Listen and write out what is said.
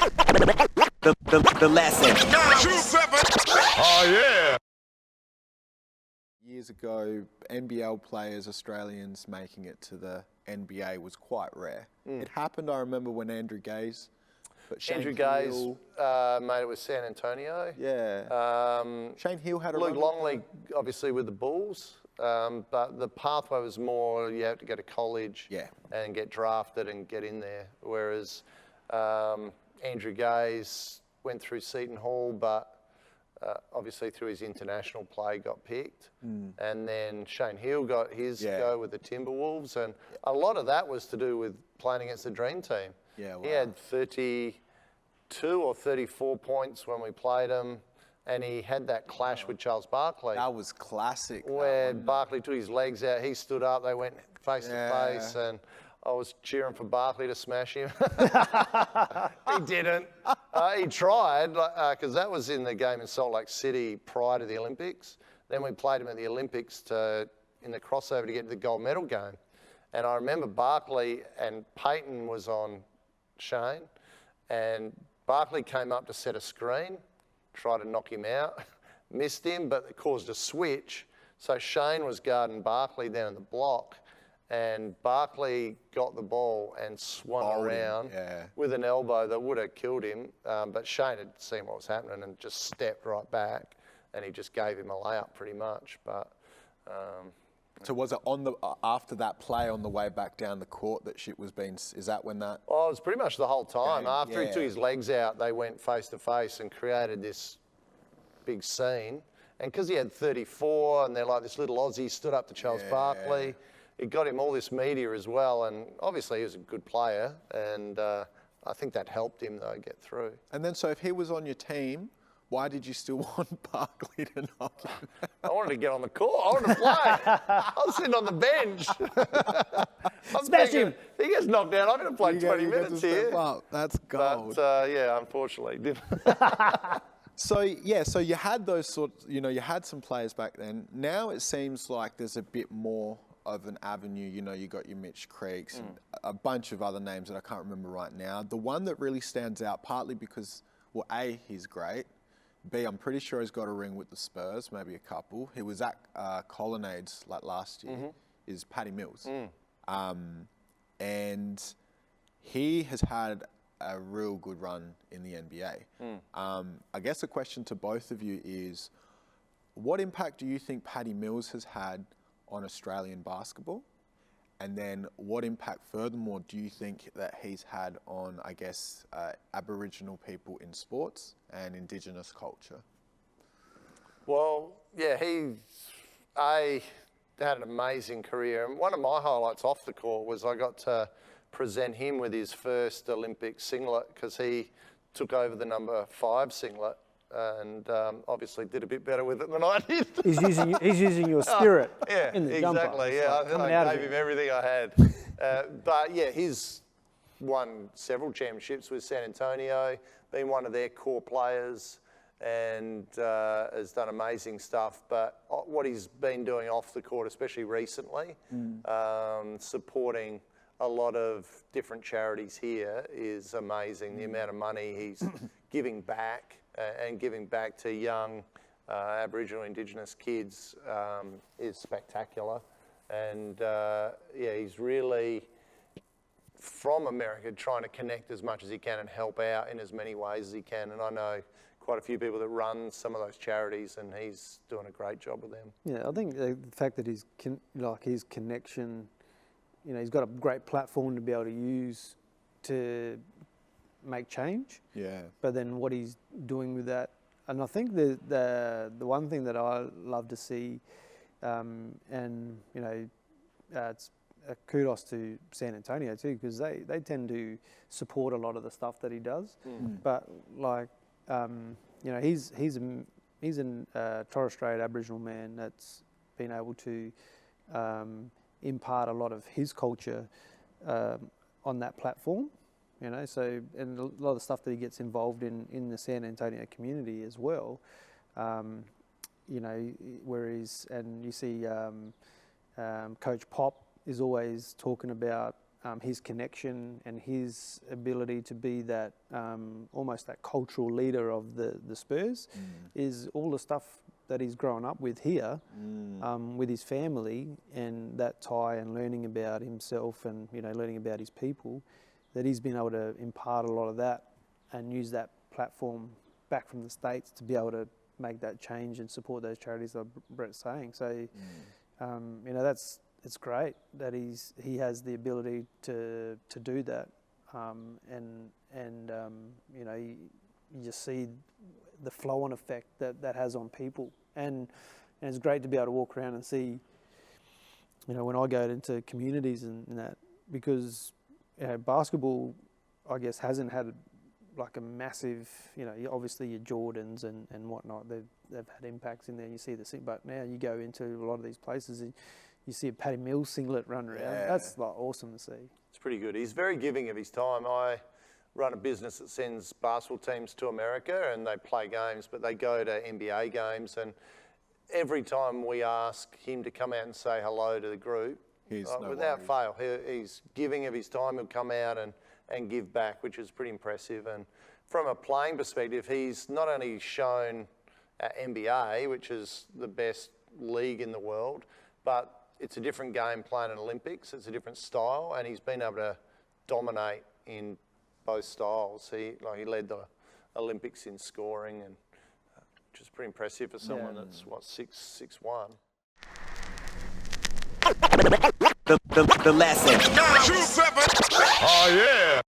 The lesson. Oh, yeah. Years ago, NBL players, Australians making it to the NBA was quite rare. It happened, I remember, when Andrew Gaze. But Shane Andrew Hill, Gaze made it with San Antonio. Yeah. Shane Hill had a Luke run. Longley, obviously, with the Bulls. But the pathway was more you have to go to college and get drafted and get in there. Whereas Andrew Gaze went through Seton Hall, but obviously through his international play got picked. And then Shane Hill got his go with the Timberwolves. And a lot of that was to do with playing against the Dream Team. Yeah, wow. He had 32 or 34 points when we played him. And he had that clash with Charles Barkley. That was classic. Where Barkley took his legs out, he stood up, they went face to face, and I was cheering for Barkley to smash him. He didn't. He tried, because that was in the game in Salt Lake City prior to the Olympics. Then we played him at the Olympics in the crossover to get to the gold medal game. And I remember Barkley and Peyton was on Shane, and Barkley came up to set a screen, tried to knock him out, missed him, but it caused a switch. So Shane was guarding Barkley down in the block, and Barkley got the ball and swung around with an elbow that would have killed him. But Shane had seen what was happening and just stepped right back, and he just gave him a layup pretty much. But so was it on the after that play on the way back down the court that shit was being? Is that when that? Oh, it was pretty much the whole time. Game, After he took his legs out, they went face to face and created this big scene. And because he had 34, and they're like this little Aussie stood up to Charles Barkley, it got him all this media as well. And obviously he was a good player, and I think that helped him though get through. And then, so if he was on your team, why did you still want Barkley to knock him? I wanted to get on the court. I wanted to play. I was sitting on the bench. Smash him. He gets knocked down. I'm going to play 20 minutes here. That's gold. But yeah, unfortunately, didn't. So you had those sorts, you had some players back then. Now it seems like there's a bit more of an avenue. You got your Mitch Creeks and a bunch of other names that I can't remember right now. The one that really stands out, partly because, well, A, he's great. B, I'm pretty sure he's got a ring with the Spurs, maybe a couple. He was at Colonnades like last year, is Patty Mills. And he has had a real good run in the NBA. I guess the question to both of you is, what impact do you think Patty Mills has had on Australian basketball? And then what impact, furthermore, do you think that he's had on, I guess, Aboriginal people in sports and Indigenous culture? Well, yeah, I had an amazing career. And one of my highlights off the court was I got to present him with his first Olympic singlet, because he took over the number 5 singlet and obviously did a bit better with it than I did. He's using your spirit in the jumper. Exactly, yeah. I gave him everything I had. But yeah, he's won several championships with San Antonio, been one of their core players, and has done amazing stuff. But what he's been doing off the court, especially recently, supporting a lot of different charities here, is amazing. The amount of money he's giving back and giving back to young Aboriginal Indigenous kids is spectacular. And yeah, he's really, from America, trying to connect as much as he can and help out in as many ways as he can. And I know quite a few people that run some of those charities, and he's doing a great job with them. Yeah, I think the fact that his connection, he's got a great platform to be able to use to make change. Yeah. But then what he's doing with that, and I think the one thing that I love to see, it's kudos to San Antonio too, because they tend to support a lot of the stuff that he does. But like, he's a Torres Strait Aboriginal man that's been able to impart a lot of his culture on that platform. So, and a lot of the stuff that he gets involved in the San Antonio community as well, where he's, and you see Coach Pop is always talking about his connection and his ability to be that almost that cultural leader of the Spurs is all the stuff that he's grown up with here, with his family, and that tie and learning about himself and learning about his people, that he's been able to impart a lot of that and use that platform back from the States to be able to make that change and support those charities like Brett's saying. So, it's great that he has the ability to do that, you just see the flow-on effect that has on people, and it's great to be able to walk around and see, when I go into communities and that, because basketball, I guess, hasn't had like a massive, obviously your Jordans and whatnot, they've had impacts in there. You see but now you go into a lot of these places and you see a Patty Mills singlet run around. Yeah. That's like awesome to see. It's pretty good. He's very giving of his time. I run a business that sends basketball teams to America and they play games, but they go to NBA games, and every time we ask him to come out and say hello to the group, without fail, he's giving of his time. He'll come out and give back, which is pretty impressive. And from a playing perspective, he's not only shown at NBA, which is the best league in the world, but it's a different game playing in Olympics. It's a different style, and he's been able to dominate in both styles. He led the Olympics in scoring, and which is pretty impressive for someone that's 6'1". The lesson. 927. Oh yeah.